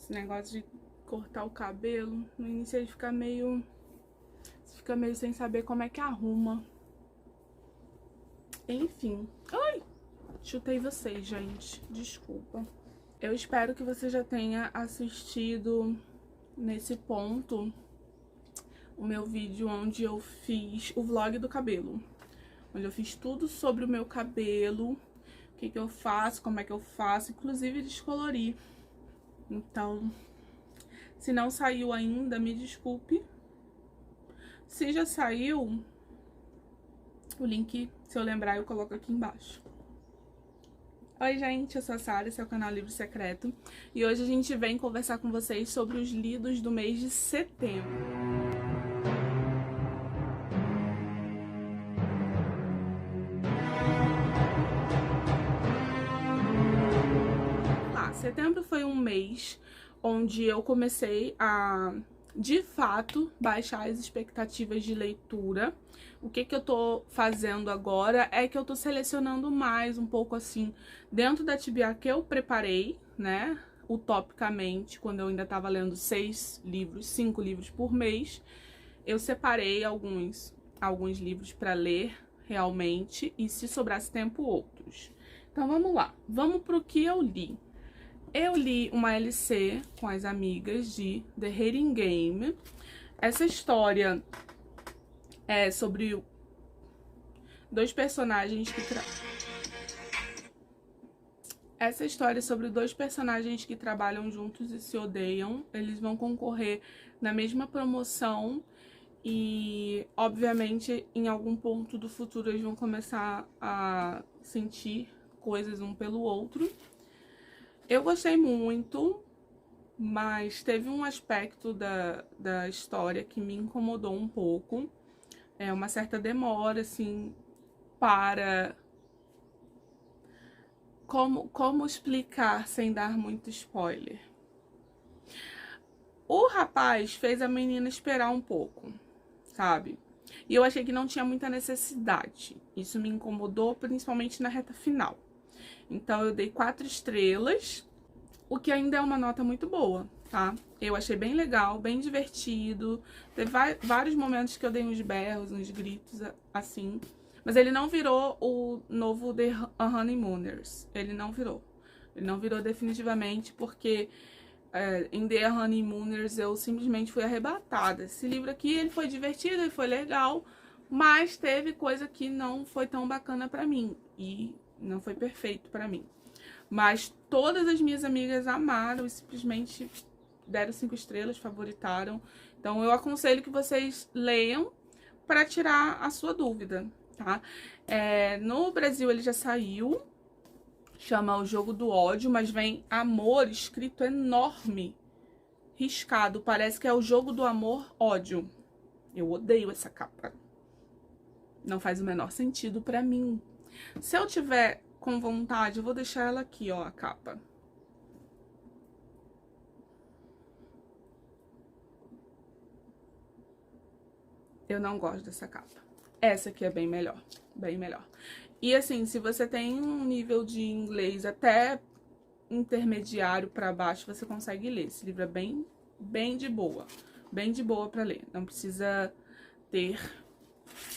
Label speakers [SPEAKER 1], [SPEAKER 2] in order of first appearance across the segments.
[SPEAKER 1] Esse negócio de cortar o cabelo, no início ele fica meio... Fica meio sem saber como é que arruma. Enfim. Ai! Chutei vocês, gente. Desculpa. Eu espero que você já tenha assistido nesse ponto o meu vídeo onde eu fiz o vlog do cabelo. Onde eu fiz tudo sobre o meu cabelo, o que eu faço, como é que eu faço, inclusive descolori. Então, se não saiu ainda, me desculpe. Se já saiu, o link, se eu lembrar, eu coloco aqui embaixo. Oi, gente, eu sou a Sara, esse é o canal Livro Secreto. E hoje a gente vem conversar com vocês sobre os lidos do mês de setembro. Setembro foi um mês onde eu comecei a, de fato, baixar as expectativas de leitura. O que eu tô fazendo agora é que eu tô selecionando mais um pouco assim, dentro da TBR que eu preparei, né, utopicamente, quando eu ainda tava lendo 5 livros por mês, eu separei alguns livros para ler realmente e, se sobrasse tempo, outros. Então vamos lá, vamos pro que eu li. Eu li uma LC com as amigas de The Hating Game. Essa história é sobre dois personagens que trabalham juntos e se odeiam. Eles vão concorrer na mesma promoção e, obviamente, em algum ponto do futuro eles vão começar a sentir coisas um pelo outro. Eu gostei muito, mas teve um aspecto da história que me incomodou um pouco. É uma certa demora, assim, para... Como explicar sem dar muito spoiler? O rapaz fez a menina esperar um pouco, sabe? E eu achei que não tinha muita necessidade. Isso me incomodou, principalmente na reta final. Então eu dei 4 estrelas, o que ainda é uma nota muito boa, tá? Eu achei bem legal, bem divertido. Teve vários momentos que eu dei uns berros, uns gritos, assim. Mas ele não virou o novo The Honeymooners. Ele não virou. Ele não virou definitivamente, porque em The Honeymooners eu simplesmente fui arrebatada. Esse livro aqui, ele foi divertido, ele foi legal, mas teve coisa que não foi tão bacana pra mim. E não foi perfeito pra mim. Mas todas as minhas amigas amaram e simplesmente deram 5 estrelas, favoritaram. Então eu aconselho que vocês leiam para tirar a sua dúvida, tá? No Brasil ele já saiu, chama O Jogo do Ódio, mas vem amor escrito enorme, riscado. Parece que é o jogo do amor ódio. Eu odeio essa capa. Não faz o menor sentido pra mim. Se eu tiver com vontade, eu vou deixar ela aqui, ó, a capa. Eu não gosto dessa capa. Essa aqui é bem melhor, bem melhor. E assim, se você tem um nível de inglês até intermediário pra baixo, você consegue ler. Esse livro é bem de boa pra ler. Não precisa ter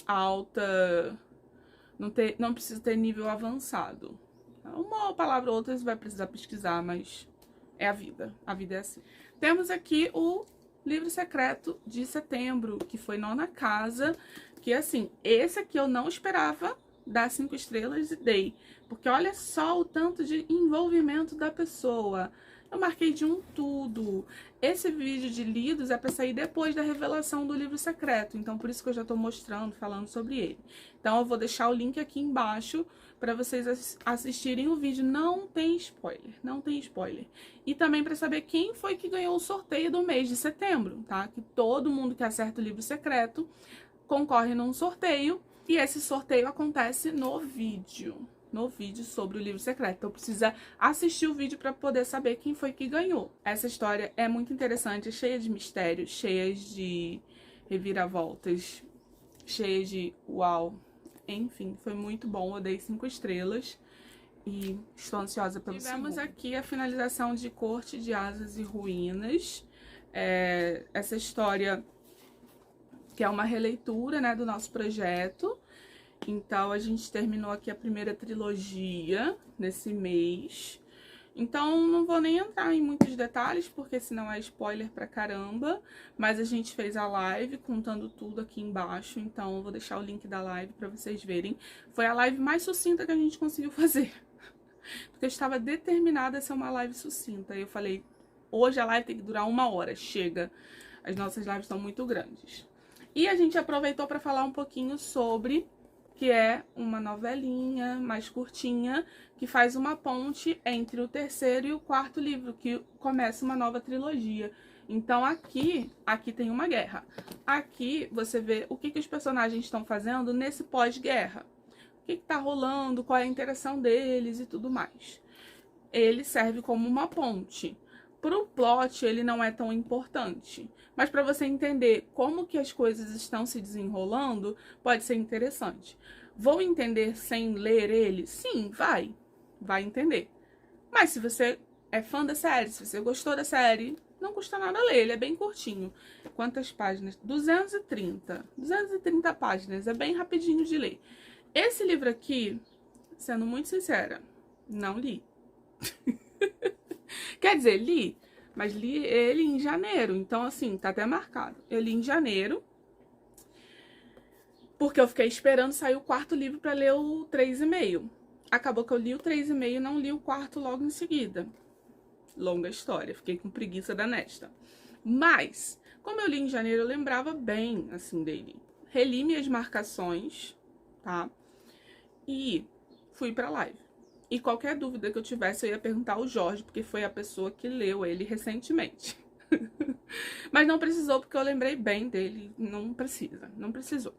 [SPEAKER 1] alta... Não precisa ter nível avançado. Uma palavra ou outra você vai precisar pesquisar, mas é a vida é assim. Temos aqui o Livro Secreto de Setembro, que foi Nona Casa, que assim, esse aqui eu não esperava dar 5 estrelas e dei, porque olha só o tanto de envolvimento da pessoa. Eu marquei de um tudo. Esse vídeo de lidos é para sair depois da revelação do livro secreto, então por isso que eu já tô mostrando, falando sobre ele. Então eu vou deixar o link aqui embaixo para vocês assistirem o vídeo. Não tem spoiler, não tem spoiler. E também para saber quem foi que ganhou o sorteio do mês de setembro, tá? Que todo mundo que acerta o livro secreto concorre num sorteio, e esse sorteio acontece no vídeo sobre o livro secreto. Então precisa assistir o vídeo para poder saber quem foi que ganhou. Essa história é muito interessante, cheia de mistérios, cheia de reviravoltas, cheia de uau. Enfim, foi muito bom, eu dei 5 estrelas. e estou ansiosa pelo segundo. Tivemos aqui a finalização de Corte de Asas e Ruínas. Essa história que é uma releitura, né, do nosso projeto. Então, a gente terminou aqui a primeira trilogia nesse mês. Então, não vou nem entrar em muitos detalhes, porque senão é spoiler pra caramba. Mas a gente fez a live contando tudo aqui embaixo, então eu vou deixar o link da live pra vocês verem. Foi a live mais sucinta que a gente conseguiu fazer. Porque eu estava determinada a ser uma live sucinta. E eu falei, hoje a live tem que durar 1 hora, chega. As nossas lives estão muito grandes. E a gente aproveitou para falar um pouquinho sobre, que é uma novelinha mais curtinha, que faz uma ponte entre o 3º e o 4º livro, que começa uma nova trilogia. Então aqui tem uma guerra. Aqui você vê o que os personagens estão fazendo nesse pós-guerra. O que tá rolando, qual é a interação deles e tudo mais. Ele serve como uma ponte. Pro plot, ele não é tão importante. Mas para você entender como que as coisas estão se desenrolando, pode ser interessante. Vou entender sem ler ele? Sim, vai entender. Mas se você é fã da série, se você gostou da série, não custa nada ler, ele é bem curtinho. Quantas páginas? 230 páginas, é bem rapidinho de ler. Esse livro aqui, sendo muito sincera, não li. Quer dizer, li, mas li ele em janeiro, então assim, tá até marcado. Eu li em janeiro, porque eu fiquei esperando sair o 4º livro pra ler o 3,5. Acabou que eu li o 3,5 e não li o 4º logo em seguida. Longa história, fiquei com preguiça danesta. Mas, como eu li em janeiro, eu lembrava bem, assim, dele. Reli minhas marcações, tá? E fui pra live. E qualquer dúvida que eu tivesse, eu ia perguntar ao Jorge, porque foi a pessoa que leu ele recentemente. Mas não precisou, porque eu lembrei bem dele. Não precisou.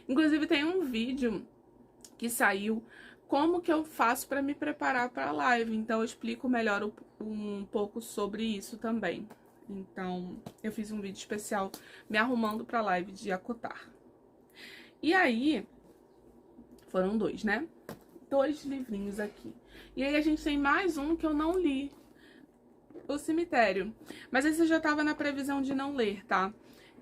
[SPEAKER 1] Inclusive, tem um vídeo que saiu, como que eu faço para me preparar para a live. Então, eu explico melhor um pouco sobre isso também. Então, eu fiz um vídeo especial me arrumando para a live de Acotar. E aí, foram 2, né? 2 livrinhos aqui. E aí a gente tem mais um que eu não li, O Cemitério. Mas esse eu já tava na previsão de não ler, tá?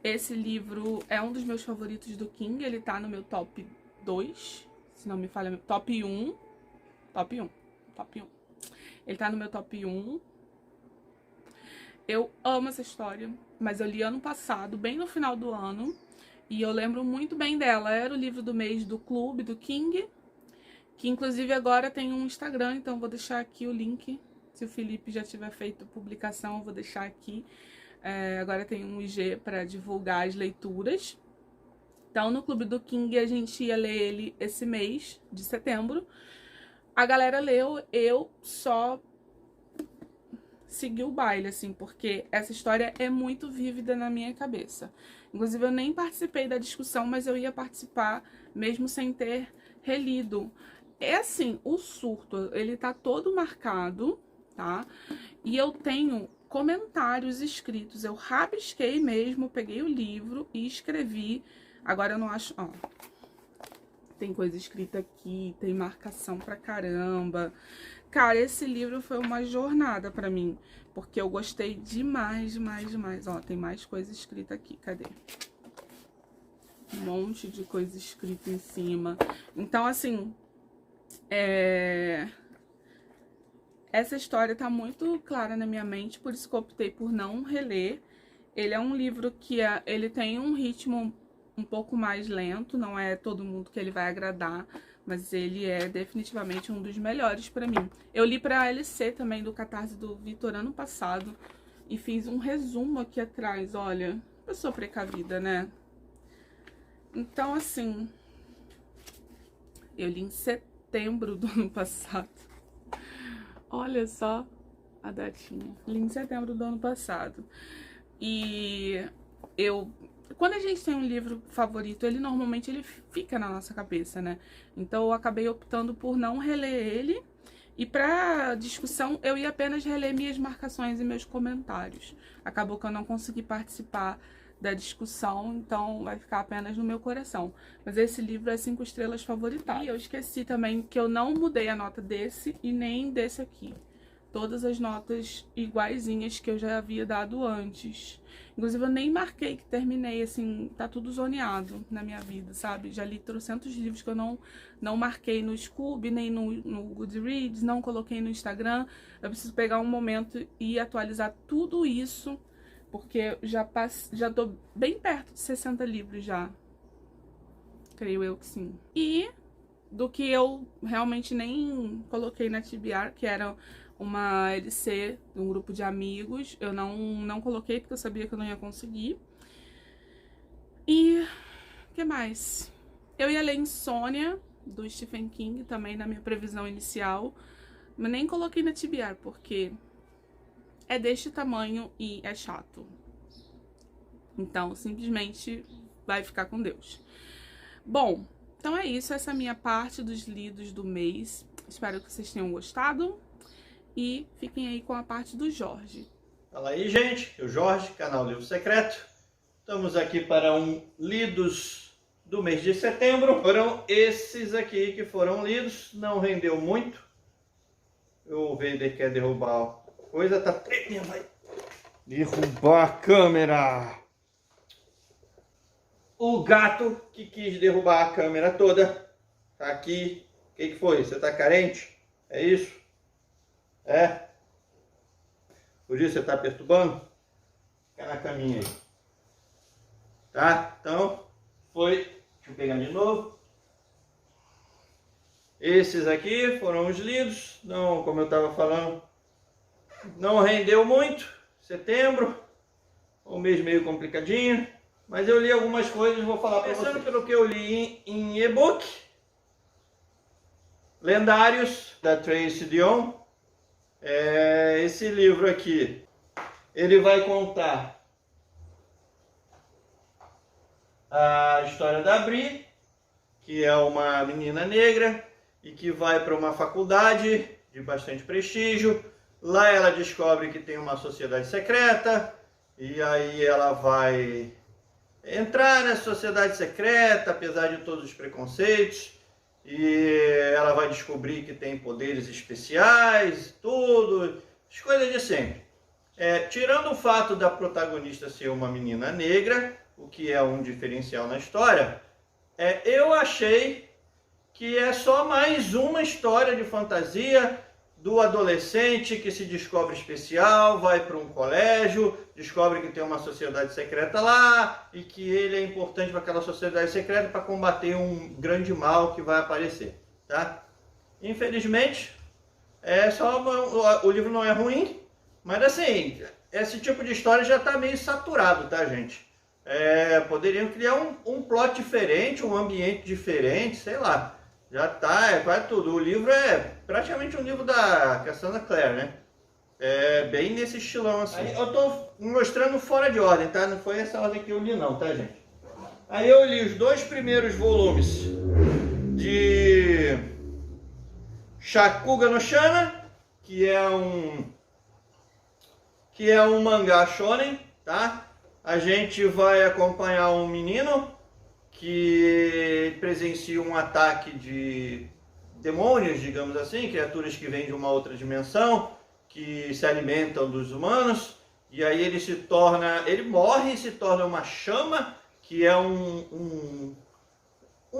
[SPEAKER 1] Esse livro é um dos meus favoritos do King, ele tá no meu top 2, se não me falha, top 1. Ele tá no meu top 1. Eu amo essa história, mas eu li ano passado, bem no final do ano, e eu lembro muito bem dela. Era o livro do mês do clube do King, que inclusive agora tem um Instagram, então vou deixar aqui o link. Se o Felipe já tiver feito publicação, eu vou deixar aqui. Agora tem um IG para divulgar as leituras. Então, no Clube do King, a gente ia ler ele esse mês de setembro. A galera leu, eu só segui o baile, assim, porque essa história é muito vívida na minha cabeça. Inclusive, eu nem participei da discussão, mas eu ia participar mesmo sem ter relido. É assim, o surto, ele tá todo marcado, tá? E eu tenho comentários escritos, eu rabisquei mesmo, peguei o livro e escrevi. Agora eu não acho, ó, tem coisa escrita aqui, tem marcação pra caramba. Cara, esse livro foi uma jornada pra mim, porque eu gostei demais. Ó, tem mais coisa escrita aqui, cadê? Um monte de coisa escrita em cima. Então, assim, essa história tá muito clara na minha mente, por isso que eu optei por não reler. Ele é um livro que ele tem um ritmo um pouco mais lento, não é todo mundo que ele vai agradar, mas ele é definitivamente um dos melhores pra mim. Eu li pra LC também, do Catarse do Vitor ano passado, e fiz um resumo aqui atrás, olha, pessoa precavida, né? Então, assim, eu li em setembro do ano passado. Olha só a datinha. Li em setembro do ano passado. E quando a gente tem um livro favorito, ele normalmente fica na nossa cabeça, né? Então eu acabei optando por não reler ele. E pra discussão, eu ia apenas reler minhas marcações e meus comentários. Acabou que eu não consegui participar da discussão, então vai ficar apenas no meu coração. Mas esse livro é 5 estrelas favoritadas. E eu esqueci também que eu não mudei a nota desse e nem desse aqui. Todas as notas iguaizinhas que eu já havia dado antes. Inclusive, eu nem marquei que terminei, assim, tá tudo zoneado na minha vida, sabe? Já li trocentos livros que eu não marquei no Scoob, nem no Goodreads, não coloquei no Instagram. Eu preciso pegar um momento e atualizar tudo isso, porque já tô bem perto de 60 livros já. Creio eu que sim. E do que eu realmente nem coloquei na TBR, que era uma LC de um grupo de amigos. Eu não coloquei porque eu sabia que eu não ia conseguir. E o que mais? Eu ia ler Insônia, do Stephen King, também na minha previsão inicial. Mas nem coloquei na TBR, porque é deste tamanho e é chato. Então, simplesmente vai ficar com Deus. Bom, então é isso. Essa é a minha parte dos lidos do mês. Espero que vocês tenham gostado. E fiquem aí com a parte do Jorge.
[SPEAKER 2] Fala aí, gente. Eu, Jorge, canal Livro Secreto. Estamos aqui para lidos do mês de setembro. Foram esses aqui que foram lidos. Não rendeu muito. O Vader quer derrubar a coisa. Tá tremendo, vai derrubar a câmera. O gato que quis derrubar a câmera toda. Tá aqui. O que foi? Você tá carente? É isso? É? Por isso você está perturbando? Fica na caminha aí. Tá? Então, foi. Deixa eu pegar de novo. Esses aqui foram os lidos. Não, como eu estava falando, não rendeu muito. Setembro. Um mês meio complicadinho. Mas eu li algumas coisas, vou falar para vocês. Começando pelo que eu li em e-book. Lendários, da Tracy Deonn. Esse livro aqui, ele vai contar a história da Bri, que é uma menina negra e que vai para uma faculdade de bastante prestígio. Lá ela descobre que tem uma sociedade secreta e aí ela vai entrar nessa sociedade secreta, apesar de todos os preconceitos. E ela vai descobrir que tem poderes especiais, tudo, as coisas de sempre. Tirando o fato da protagonista ser uma menina negra, o que é um diferencial na história, eu achei que é só mais uma história de fantasia do adolescente que se descobre especial, vai para um colégio, descobre que tem uma sociedade secreta lá e que ele é importante para aquela sociedade secreta para combater um grande mal que vai aparecer, tá? Infelizmente, o livro não é ruim, mas assim, esse tipo de história já está meio saturado, tá, gente? Poderiam criar um plot diferente, um ambiente diferente, sei lá. Já tá, é quase tudo. O livro é praticamente um livro da Cassandra Clare, né? É bem nesse estilão assim. Aí eu tô mostrando fora de ordem, tá? Não foi essa ordem que eu li não, tá, gente? Aí eu li os 2 primeiros volumes de Shakuga no Shana, que é um mangá shonen, tá? A gente vai acompanhar um menino que presencia um ataque de demônios, digamos assim, criaturas que vêm de uma outra dimensão, que se alimentam dos humanos, e aí ele morre e se torna uma chama, que é um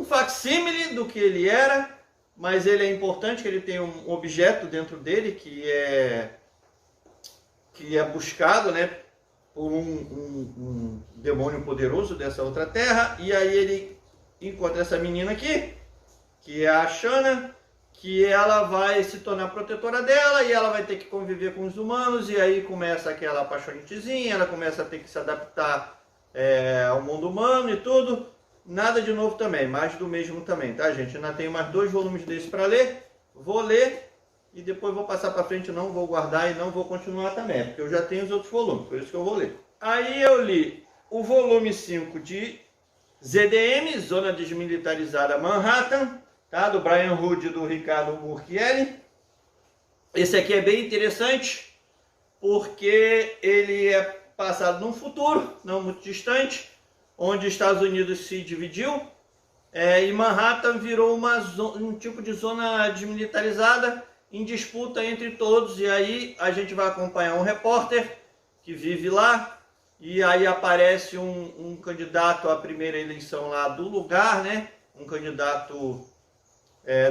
[SPEAKER 2] facsímile do que ele era, mas ele é importante, que ele tem um objeto dentro dele que é buscado, né, por um demônio poderoso dessa outra terra. E aí ele encontra essa menina aqui, que é a Shana, que ela vai se tornar protetora dela e ela vai ter que conviver com os humanos, e aí começa aquela apaixonetezinha, ela começa a ter que se adaptar ao mundo humano e tudo. Nada de novo também, mais do mesmo também, tá, gente? Ainda tenho mais 2 volumes desses para ler, vou ler e depois vou passar para frente, não vou guardar e não vou continuar também, porque eu já tenho os outros volumes, por isso que eu vou ler. Aí eu li o volume 5 de ZDM, Zona Desmilitarizada Manhattan, tá? Do Brian Hood e do Ricardo Burchielli. Esse aqui é bem interessante, porque ele é passado num futuro, não muito distante, onde os Estados Unidos se dividiu, e Manhattan virou um tipo de zona desmilitarizada, em disputa entre todos, e aí a gente vai acompanhar um repórter que vive lá, e aí aparece um candidato à primeira eleição lá do lugar, né? Um candidato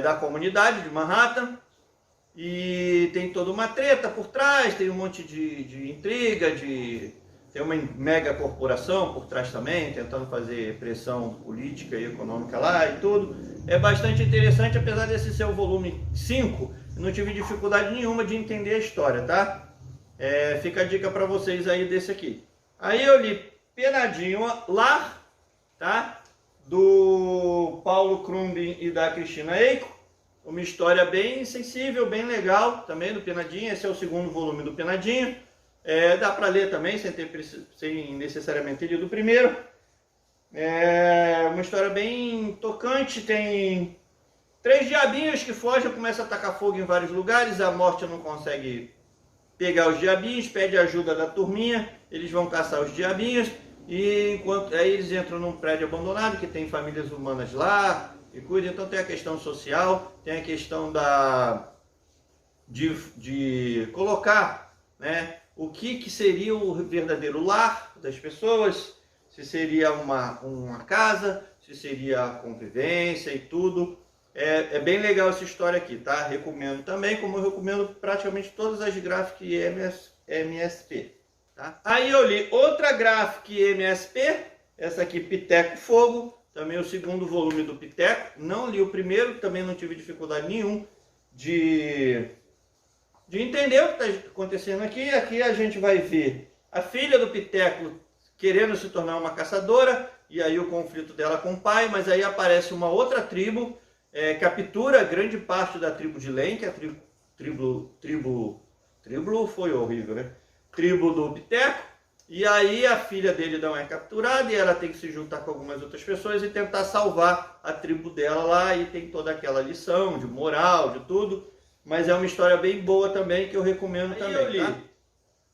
[SPEAKER 2] da comunidade de Manhattan, e tem toda uma treta por trás, tem um monte de intriga, tem uma mega corporação por trás também, tentando fazer pressão política e econômica lá e tudo. É bastante interessante, apesar desse ser o volume 5, não tive dificuldade nenhuma de entender a história, tá? Fica a dica para vocês aí desse aqui. Aí eu li Penadinho Lar, tá? Do Paulo Krumbin e da Cristina Eiko. Uma história bem sensível, bem legal também do Penadinho. Esse é o segundo volume do Penadinho. Dá para ler também, sem necessariamente ter lido o primeiro. Uma história bem tocante. Tem 3 diabinhos que fogem, começam a atacar fogo em vários lugares. A morte não consegue pegar os diabinhos, pede ajuda da turminha. Eles vão caçar os diabinhos. E aí eles entram num prédio abandonado que tem famílias humanas lá e cuida. Então tem a questão social, tem a questão de colocar, né, o que seria o verdadeiro lar das pessoas, se seria uma casa, se seria a convivência e tudo. É bem legal essa história aqui, tá? Recomendo também, como eu recomendo praticamente todas as Graphic MSP. Tá? Aí eu li outra Graphic MSP, essa aqui, Piteco Fogo, também o segundo volume do Piteco. Não li o primeiro, também não tive dificuldade nenhuma de entender o que está acontecendo aqui. Aqui a gente vai ver a filha do Piteco querendo se tornar uma caçadora, e aí o conflito dela com o pai, mas aí aparece uma outra tribo, captura grande parte da tribo de Len, que é a tribo foi horrível, né? Tribo do Piteco, e aí a filha dele não é capturada e ela tem que se juntar com algumas outras pessoas e tentar salvar a tribo dela lá, e tem toda aquela lição de moral, de tudo, mas é uma história bem boa também, que eu recomendo também. Eu li, tá?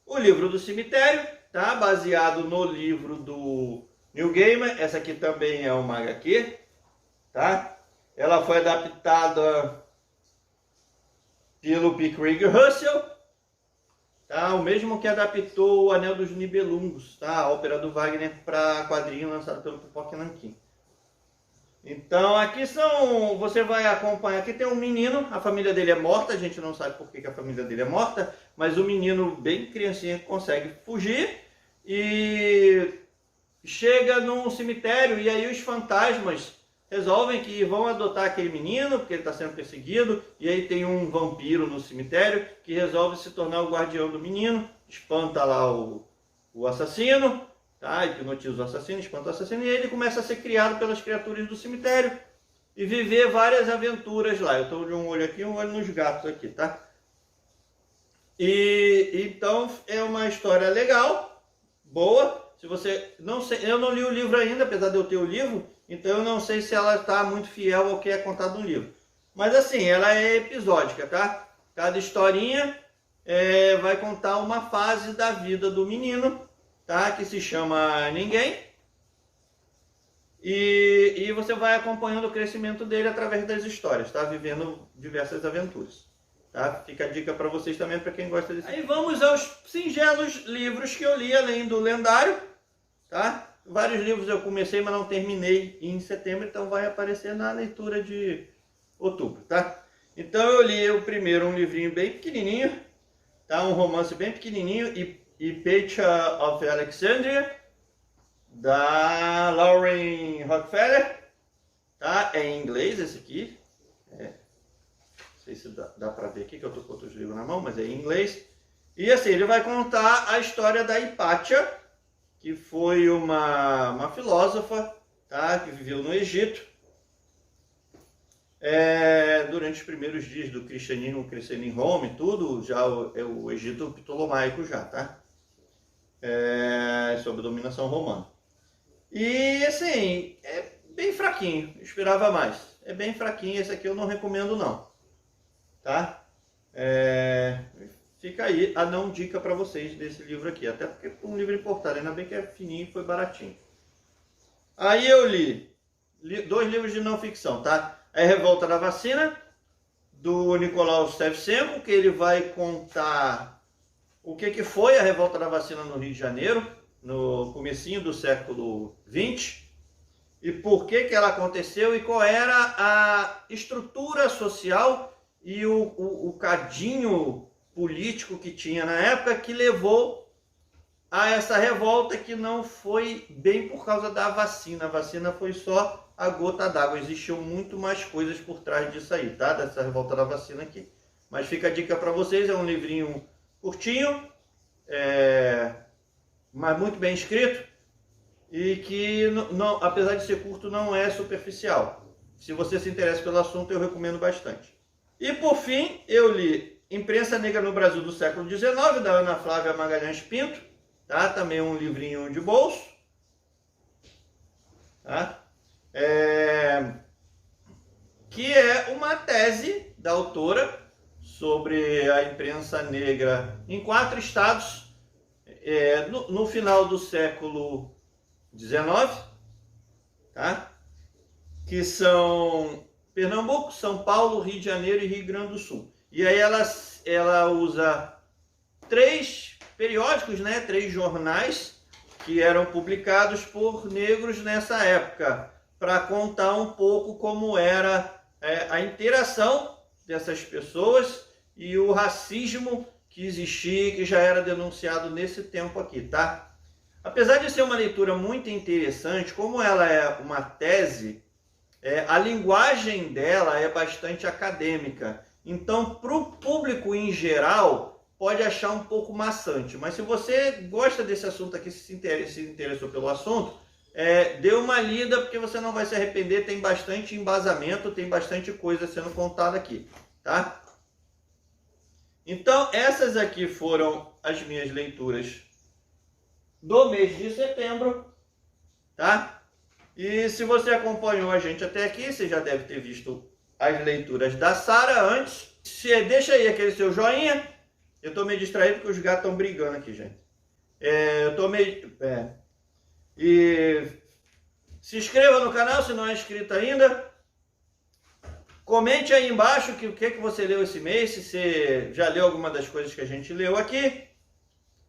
[SPEAKER 2] O Livro do Cemitério, tá? Baseado no livro do Neil Gaiman. Essa aqui também é uma HQ, tá? Ela foi adaptada pelo P. Craig Russell, tá? O mesmo que adaptou o Anel dos Nibelungos, tá? A ópera do Wagner para quadrinho lançado pelo Pipoca Nanquim. Então aqui você vai acompanhar, aqui tem um menino, a família dele é morta, a gente não sabe por que a família dele é morta, mas o menino bem criancinha consegue fugir e chega num cemitério, e aí os fantasmas resolvem que vão adotar aquele menino, porque ele está sendo perseguido, e aí tem um vampiro no cemitério que resolve se tornar o guardião do menino, espanta lá o assassino, tá? Hipnotiza o assassino, espanta o assassino, e ele começa a ser criado pelas criaturas do cemitério e viver várias aventuras lá. Eu estou de um olho aqui e um olho nos gatos aqui, tá? E então é uma história legal, boa. Se você não sei, eu não li o livro ainda, apesar de eu ter o livro, então eu não sei se ela está muito fiel ao que é contado no livro. Mas assim, ela é episódica, tá? Cada historinha vai contar uma fase da vida do menino, tá? Que se chama Ninguém. E você vai acompanhando o crescimento dele através das histórias, tá? Vivendo diversas aventuras. Tá? Fica a dica para vocês também, para quem gosta disso. Aí vamos aos singelos livros que eu li, além do lendário, tá? Vários livros eu comecei, mas não terminei em setembro, então vai aparecer na leitura de outubro, tá? Então eu li o primeiro, um livrinho bem pequenininho, tá? Um romance bem pequenininho, Hypatia of Alexandria, da Lauren Rockefeller, tá? É em inglês esse aqui, não sei se dá para ver aqui, que eu tô com outros livros na mão, mas é em inglês. E assim, ele vai contar a história da Hypatia, que foi uma filósofa, tá? Que viveu no Egito durante os primeiros dias do cristianismo crescendo em Roma e tudo, já o Egito ptolomaico já, tá? Sob dominação romana. E assim, é bem fraquinho, eu esperava mais. É bem fraquinho, esse aqui eu não recomendo não, tá? fica aí a não dica para vocês desse livro aqui. Até porque é um livro importado, ainda bem que é fininho e foi baratinho. Aí eu li 2 livros de não ficção, tá? A Revolta da Vacina, do Nicolau Shevchenko, que ele vai contar o que foi a Revolta da Vacina no Rio de Janeiro, no comecinho do século XX, e por que ela aconteceu e qual era a estrutura social e o cadinho político que tinha na época que levou a essa revolta, que não foi bem por causa da vacina. A vacina foi só a gota d'água. Existiam muito mais coisas por trás disso aí, tá? Dessa revolta da vacina aqui. Mas fica a dica para vocês, é um livrinho curtinho, mas muito bem escrito, e que, não, apesar de ser curto, não é superficial. Se você se interessa pelo assunto, eu recomendo bastante. E por fim, eu li Imprensa Negra no Brasil do século XIX, da Ana Flávia Magalhães Pinto, tá? Também um livrinho de bolso, tá? Que é uma tese da autora sobre a imprensa negra em 4 estados, no final do século XIX, tá? Que são Pernambuco, São Paulo, Rio de Janeiro e Rio Grande do Sul. E aí ela usa 3 periódicos, né? 3 jornais que eram publicados por negros nessa época, para contar um pouco como era a interação dessas pessoas e o racismo que existia, que já era denunciado nesse tempo aqui, tá? Apesar de ser uma leitura muito interessante, como ela é uma tese, a linguagem dela é bastante acadêmica. Então, para o público em geral, pode achar um pouco maçante. Mas se você gosta desse assunto aqui, se interessou pelo assunto, dê uma lida, porque você não vai se arrepender. Tem bastante embasamento, tem bastante coisa sendo contada aqui, tá? Então, essas aqui foram as minhas leituras do mês de setembro, tá? E se você acompanhou a gente até aqui, você já deve ter visto as leituras da Sara antes. Deixa aí aquele seu joinha. Eu tô meio distraído porque os gatos estão brigando aqui, gente. Eu tô meio... E se inscreva no canal se não é inscrito ainda. Comente aí embaixo o que você leu esse mês, se você já leu alguma das coisas que a gente leu aqui.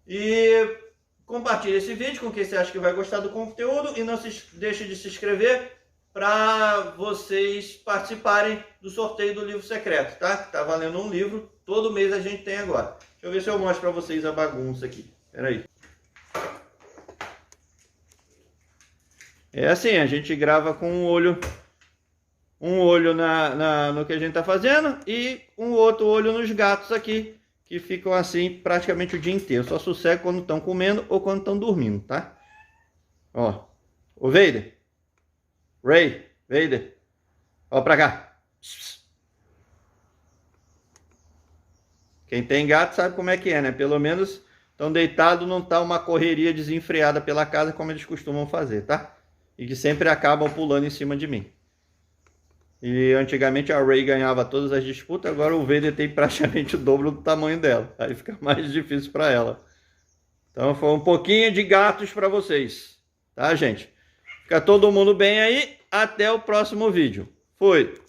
[SPEAKER 2] E compartilhe esse vídeo com quem você acha que vai gostar do conteúdo. E não deixe de se inscrever para vocês participarem do sorteio do livro secreto, tá? Que tá valendo um livro. Todo mês a gente tem agora. Deixa eu ver se eu mostro para vocês a bagunça aqui. Espera aí. É assim, a gente grava com um olho no que a gente tá fazendo e um outro olho nos gatos aqui, que ficam assim praticamente o dia inteiro. Só sossego quando estão comendo ou quando estão dormindo, tá? Ó, o Vader. Vader. Ó pra cá. Quem tem gato sabe como é que é, né? Pelo menos estão deitados, não tá uma correria desenfreada pela casa como eles costumam fazer, tá? E que sempre acabam pulando em cima de mim. E antigamente a Ray ganhava todas as disputas, agora o Vader tem praticamente o dobro do tamanho dela. Aí fica mais difícil para ela. Então foi um pouquinho de gatos para vocês, tá, gente? Fica todo mundo bem aí. Até o próximo vídeo. Fui!